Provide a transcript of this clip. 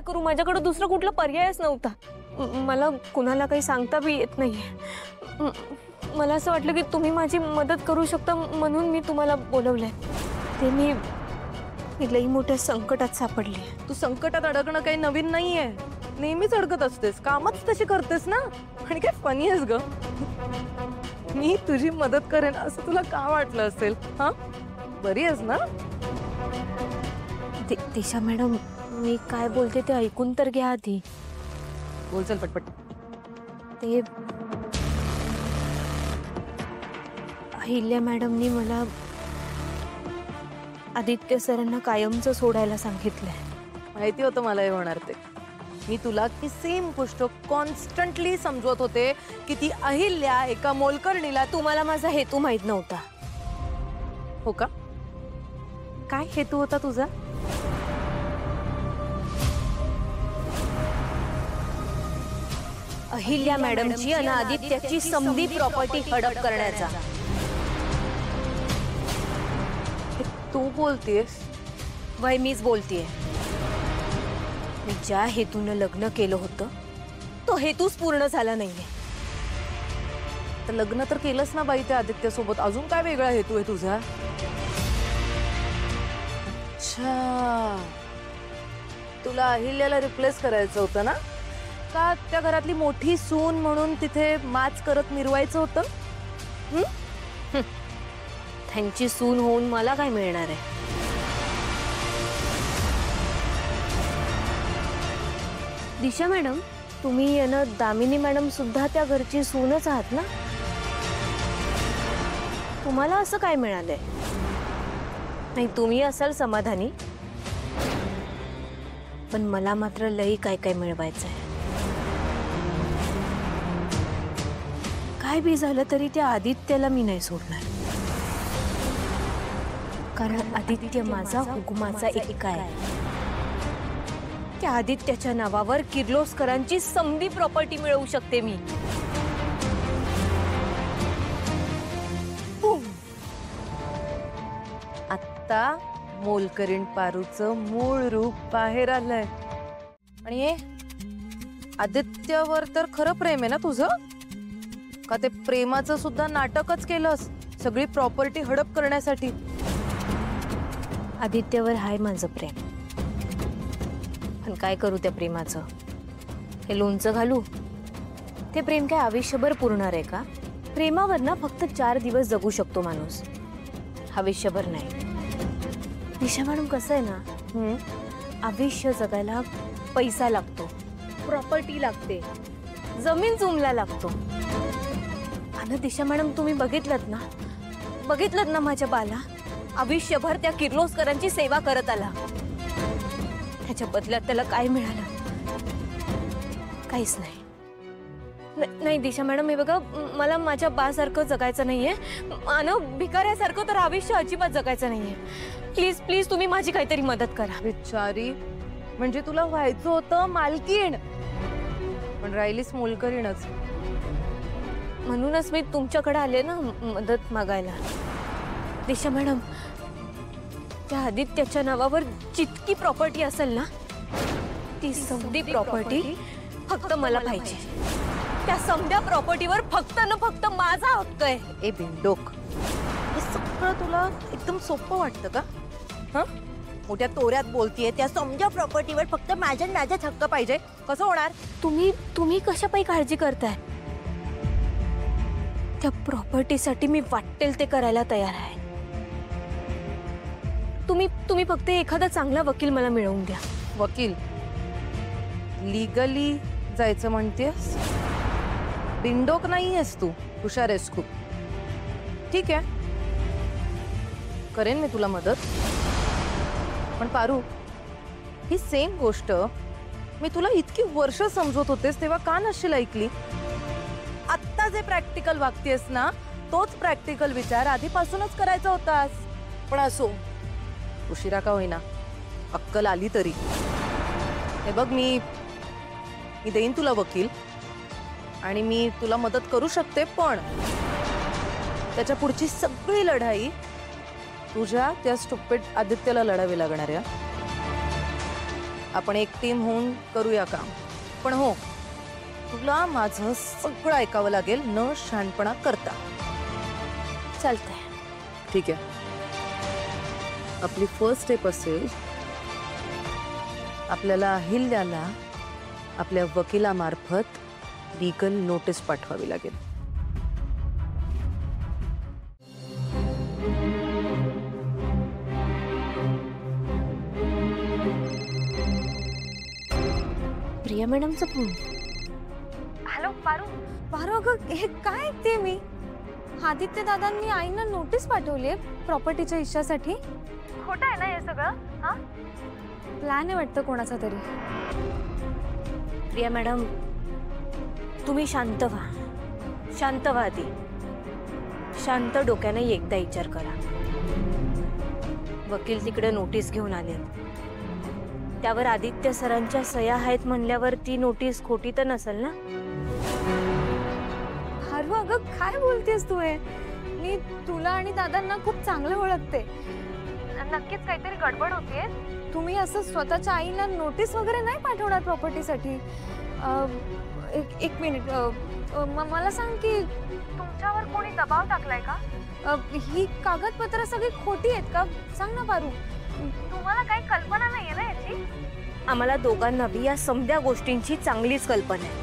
काय करू, माझ्याकडे दुसरा कुठला पर्यायच नव्हता. मला कुणाला काही सांगता बी येत नाहीये. मला असं वाटलं की तुम्ही माझी मदत करू शकता म्हणून मी तुम्हाला बोलवलंय. ते मी लई मोठ्या संकटात सापडले. तू संकटात अडकणं काही नवीन नाहीये, नेहमीच अडकत असतेस, कामच तशी करतेस ना. आणि काय फनी आहेस ग. मी तुझी मदत करेन असं तुला का वाटलं असेल? हा, बरी आहेस ना? दिशा मॅडम, मी काय बोलते ते ऐकून तर घ्या आधी. बोल चल पटपट. ते अहिल्या मॅडमनी मला आदित्य सरांना कायमचं सोडायला सांगितलंय. माहिती होतं मला हे होणार ते. मी तुला की सेम गोष्ट कॉन्स्टंटली समजवत होते की ती अहिल्या एका मोलकरणीला. तुम्हाला माझा हेतू माहित नव्हता. हो का? काय हेतू होता तुझा? अहिल्या मॅडमची आणि आदित्याची समधी प्रॉपर्टी हडप करण्याचा. तू बोलतेस? वय मीच बोलतेय. मी ज्या हेतूनं लग्न केलं होतं तो हेतूच पूर्ण झाला नाहीये. तर लग्न तर केलंस ना बाई त्या आदित्य सोबत, अजून काय वेगळा हेतू आहे तुझा? अच्छा, तुला अहिल्याला रिप्लेस करायचं होतं ना? का त्या घरातली मोठी सून म्हणून तिथे माच करत मिरवायचं होतं? त्यांची सून होऊन मला काय मिळणार आहे? दिशा मॅडम, तुम्ही यांना दामिनी मॅडम सुद्धा त्या घरची सूनच आहात ना? तुम्हाला असं काय मिळालंय? नाही, तुम्ही असाल समाधानी, पण मला मात्र लई काय काय मिळवायचंय. काय बी झालं तरी त्या आदित्याला मी नाही सोडणार. कारण आदित्य माझा हुकुमाचा एक आहे. त्या आदित्याच्या नावावर किर्लोस्करांची समधी प्रॉपर्टी मिळवू शकते मी. आता मोलकरीण पारूचं मूळ रूप बाहेर आलंय. आणि हे आदित्यवर तर खरं प्रेम आहे ना तुझं? का ते प्रेमाचं सुद्धा नाटकच केलंस सगळी प्रॉपर्टी हडप करण्यासाठी? आदित्यवर हाय माझं प्रेम, पण काय करू त्या प्रेमाचं? हे लोणचं घालू? ते प्रेम काय आयुष्यभर पुरणार आहे का? प्रेमावर ना फक्त 4 दिवस जगू शकतो माणूस, आयुष्यभर नाही. दिशा मॅडम, कसं आहे ना, आयुष्य जगायला पैसा लागतो, प्रॉपर्टी लागते, जमीन जुमला लागतो. आणि दिशा मॅडम, तुम्ही बघितलत ना माझ्या बाला आयुष्यभर त्या किर्लोस्करांची सेवा करत आला. त्याच्या बदल्यात त्याला काय मिळालं? काहीच नाही. नाही दिशा मॅडम, हे बघा, मला माझ्या बासारखं जगायचं नाहीये आणि भिकाऱ्यासारखं तर आयुष्य अजिबात जगायचं नाहीये. प्लीज प्लीज तुम्ही माझी काहीतरी मदत करा. बिचारी, म्हणजे तुला व्हायचं होतं मालकीण, पण राहिलीस मोलकरीणच. म्हणूनच मी तुमच्याकडे आले ना मदत मागायला. दिशा मॅडम, त्या आदित्याच्या नावावर जितकी प्रॉपर्टी असेल ना, ती समधी प्रॉपर्टी फक्त मला पाहिजे. त्या समध्या प्रॉपर्टीवर फक्त माझा हक्क आहे. ए बिंडोक, हे सगळं तुला एकदम सोपं वाटतं का? हा, मोठ्या तोऱ्यात बोलतीये. त्या समध्या प्रॉपर्टीवर फक्त माझ्याच हक्क पाहिजे, कसं होणार? तुम्ही कशापायी काळजी करताय? त्या प्रॉपर्टीसाठी मी वाटेल ते करायला तयार आहे. तुम्ही फक्त एखादा चांगला वकील मला मिळवून द्या. वकील? लीगली जायचं म्हणतेस? बिंडोक नाहीयेस तू, हुशार आहेस खूप. ठीक आहे, करेन मी तुला मदत. पण पारू, ही सेम गोष्ट मी तुला इतकी वर्ष समजवत होतेस तेव्हा का नसशील ऐकली? आत्ता जे प्रॅक्टिकल वागतेस ना, तोच प्रॅक्टिकल विचार आधीपासूनच करायचा होतास. पण असो, उशिरा का होईना, अक्कल आली तरी. हे बघ, मी देईन तुला वकील आणि मी तुला मदत करू शकते, पण त्याच्या पुढची सगळी लढाई तुझ्या त्या स्टुपिड आदित्यला लढावी लागणार आहे. आपण एक टीम होऊन करूया काम. पण हो, तुला माझं सगळं ऐकावं लागेल, न शहाणपणा करता. चालतंय. ठीक आहे. आपली फर्स्ट स्टेप असेल, आपल्याला अहिल्याला आपल्या वकिलामार्फत लीगल नोटीस पाठवावी लागेल. प्रिया मॅडमचा फोन. हॅलो पारू. पारू अगं हे काय ऐकते मी? आदित्य दादांनी आईना नोटीस पाठवली प्रॉपर्टीच्या हिश्श्यासाठी. खोटं आहे ना हे सगळं? हा प्लॅन आहे वाटतं कोणाचा तरी. प्रिया मॅडम, तुम्ही शांत व्हा. शांत व्हा आधी. शांत डोक्याने एकदा विचार करा. वकील तिकडे नोटीस घेऊन आले. त्यावर आदित्य सरांच्या सह्या आहेत म्हणल्यावर ती नोटीस खोटी तर नसेल ना? पारू अगं काय बोलतेस तू? हे मी तुला आणि दादांना खूप चांगलं ओळखते. नक्कीच काहीतरी गडबड होतीये. तुम्ही असं स्वतःच्या आईला नोटीस वगैरे नाही पाठवणार प्रॉपर्टीसाठी. एक मिनिट. मला सांग की तुमच्यावर कोणी दबाव टाकलाय का? ही कागदपत्र सगळी खोटी आहेत का? सांग ना पारू. तुम्हाला काही कल्पना नाहीये ना याची? आम्हाला दोघांना बी या समध्या गोष्टींची चांगलीच कल्पना आहे.